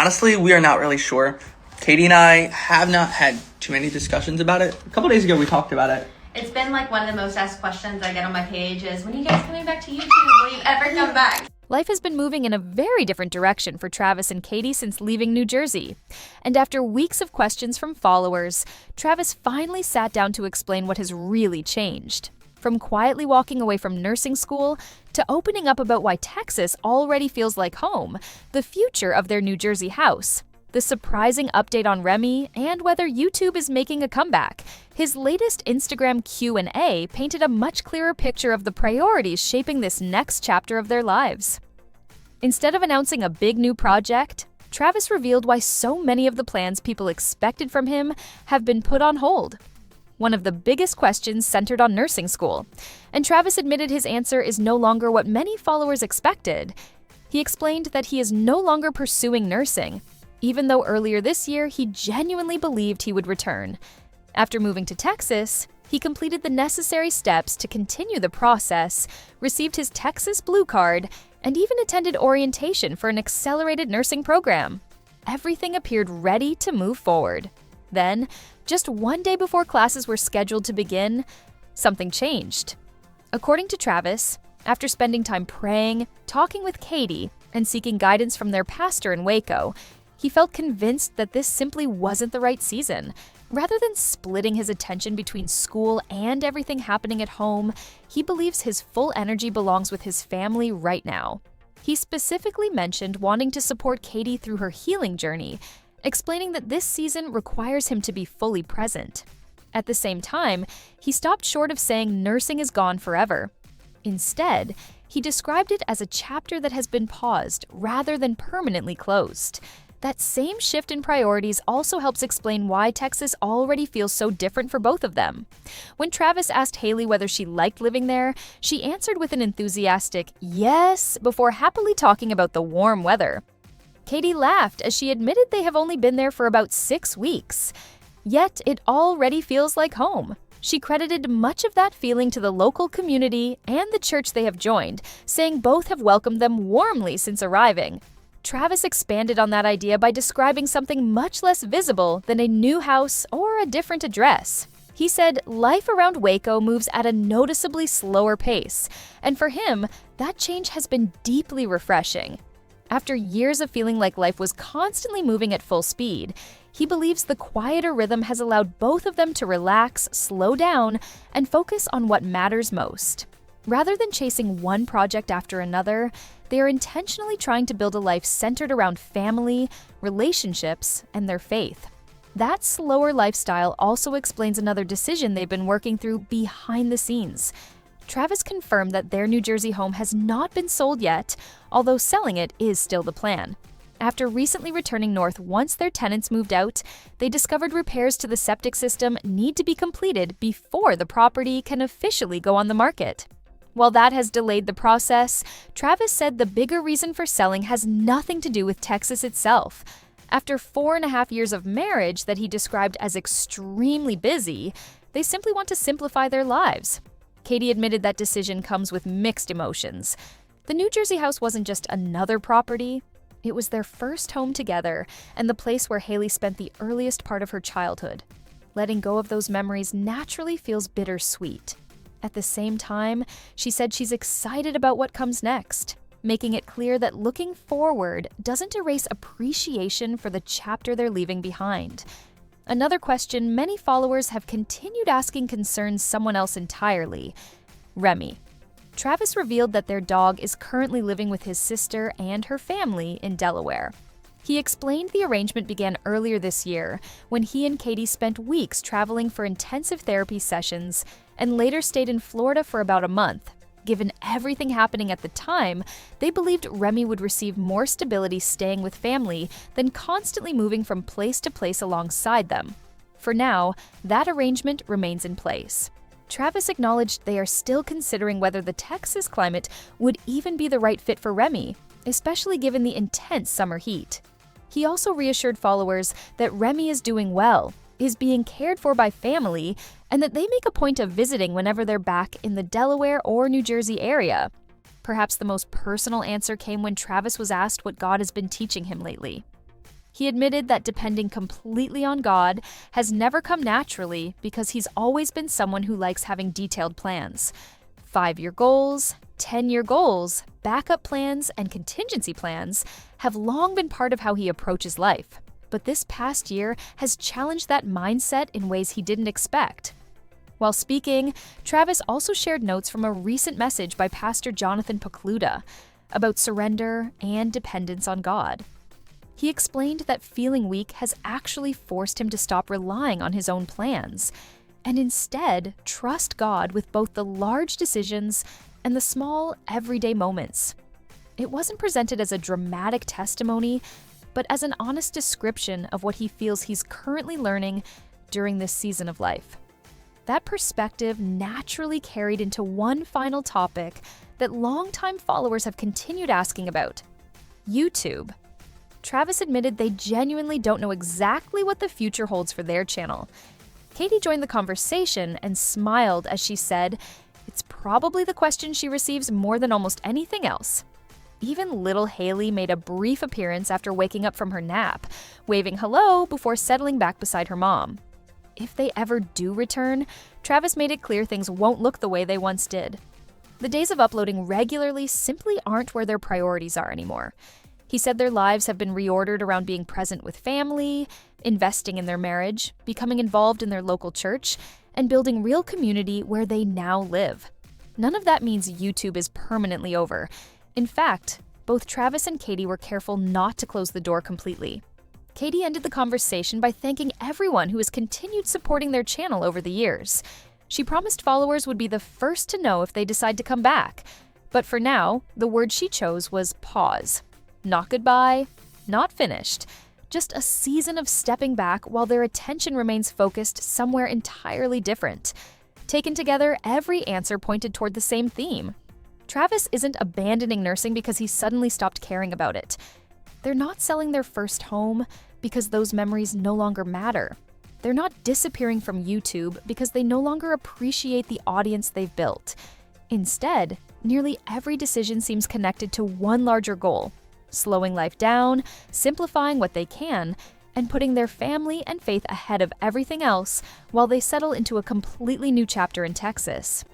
Honestly, we are not really sure. Katie and I have not had too many discussions about it. A couple days ago, we talked about it. It's been like one of the most asked questions I get on my page is, when are you guys coming back to YouTube? Will you ever come back? Life has been moving in a very different direction for Travis and Katie since leaving New Jersey. And after weeks of questions from followers, Travis finally sat down to explain what has really changed. From quietly walking away from nursing school to opening up about why Texas already feels like home, the future of their New Jersey house, the surprising update on Remy, and whether YouTube is making a comeback. His latest Instagram Q&A painted a much clearer picture of the priorities shaping this next chapter of their lives. Instead of announcing a big new project, Travis revealed why so many of the plans people expected from him have been put on hold. One of the biggest questions centered on nursing school, and Travis admitted his answer is no longer what many followers expected. He explained that he is no longer pursuing nursing, even though earlier this year he genuinely believed he would return. After moving to Texas, he completed the necessary steps to continue the process, received his Texas Blue Card, and even attended orientation for an accelerated nursing program. Everything appeared ready to move forward. Then, just one day before classes were scheduled to begin, something changed. According to Travis, after spending time praying, talking with Katie, and seeking guidance from their pastor in Waco, he felt convinced that this simply wasn't the right season. Rather than splitting his attention between school and everything happening at home, he believes his full energy belongs with his family right now. He specifically mentioned wanting to support Katie through her healing journey, explaining that this season requires him to be fully present. At the same time, he stopped short of saying nursing is gone forever. Instead, he described it as a chapter that has been paused rather than permanently closed. That same shift in priorities also helps explain why Texas already feels so different for both of them. When Travis asked Haley whether she liked living there, she answered with an enthusiastic yes before happily talking about the warm weather. Katie laughed as she admitted they have only been there for about 6 weeks. Yet it already feels like home. She credited much of that feeling to the local community and the church they have joined, saying both have welcomed them warmly since arriving. Travis expanded on that idea by describing something much less visible than a new house or a different address. He said life around Waco moves at a noticeably slower pace, and for him, that change has been deeply refreshing. After years of feeling like life was constantly moving at full speed, he believes the quieter rhythm has allowed both of them to relax, slow down, and focus on what matters most. Rather than chasing one project after another, they are intentionally trying to build a life centered around family, relationships, and their faith. That slower lifestyle also explains another decision they've been working through behind the scenes. Travis confirmed that their New Jersey home has not been sold yet, although selling it is still the plan. After recently returning north once their tenants moved out, they discovered repairs to the septic system need to be completed before the property can officially go on the market. While that has delayed the process, Travis said the bigger reason for selling has nothing to do with Texas itself. After 4.5 years of marriage that he described as extremely busy, they simply want to simplify their lives. Katie admitted that decision comes with mixed emotions. The New Jersey house wasn't just another property. It was their first home together and the place where Haley spent the earliest part of her childhood. Letting go of those memories naturally feels bittersweet. At the same time, she said she's excited about what comes next, making it clear that looking forward doesn't erase appreciation for the chapter they're leaving behind. Another question many followers have continued asking concerns someone else entirely: Remy. Travis revealed that their dog is currently living with his sister and her family in Delaware. He explained the arrangement began earlier this year when he and Katie spent weeks traveling for intensive therapy sessions and later stayed in Florida for about a month. Given everything happening at the time, they believed Remy would receive more stability staying with family than constantly moving from place to place alongside them. For now, that arrangement remains in place. Travis acknowledged they are still considering whether the Texas climate would even be the right fit for Remy, especially given the intense summer heat. He also reassured followers that Remy is doing well, is being cared for by family, and that they make a point of visiting whenever they're back in the Delaware or New Jersey area. Perhaps the most personal answer came when Travis was asked what God has been teaching him lately. He admitted that depending completely on God has never come naturally because he's always been someone who likes having detailed plans. 5-year goals, 10-year goals, backup plans, and contingency plans have long been part of how he approaches life. But this past year has challenged that mindset in ways he didn't expect. While speaking, Travis also shared notes from a recent message by Pastor Jonathan Pokluda about surrender and dependence on God. He explained that feeling weak has actually forced him to stop relying on his own plans and instead trust God with both the large decisions and the small, everyday moments. It wasn't presented as a dramatic testimony, but as an honest description of what he feels he's currently learning during this season of life. That perspective naturally carried into one final topic that longtime followers have continued asking about: YouTube. Travis admitted they genuinely don't know exactly what the future holds for their channel. Katie joined the conversation and smiled as she said, "It's probably the question she receives more than almost anything else." Even little Haley made a brief appearance after waking up from her nap, waving hello before settling back beside her mom. If they ever do return, Travis made it clear things won't look the way they once did. The days of uploading regularly simply aren't where their priorities are anymore. He said their lives have been reordered around being present with family, investing in their marriage, becoming involved in their local church, and building real community where they now live. None of that means YouTube is permanently over. In fact, both Travis and Katie were careful not to close the door completely. Katie ended the conversation by thanking everyone who has continued supporting their channel over the years. She promised followers would be the first to know if they decide to come back. But for now, the word she chose was pause. Not goodbye, not finished. Just a season of stepping back while their attention remains focused somewhere entirely different. Taken together, every answer pointed toward the same theme. Travis isn't abandoning nursing because he suddenly stopped caring about it. They're not selling their first home because those memories no longer matter. They're not disappearing from YouTube because they no longer appreciate the audience they've built. Instead, nearly every decision seems connected to one larger goal: slowing life down, simplifying what they can, and putting their family and faith ahead of everything else while they settle into a completely new chapter in Texas.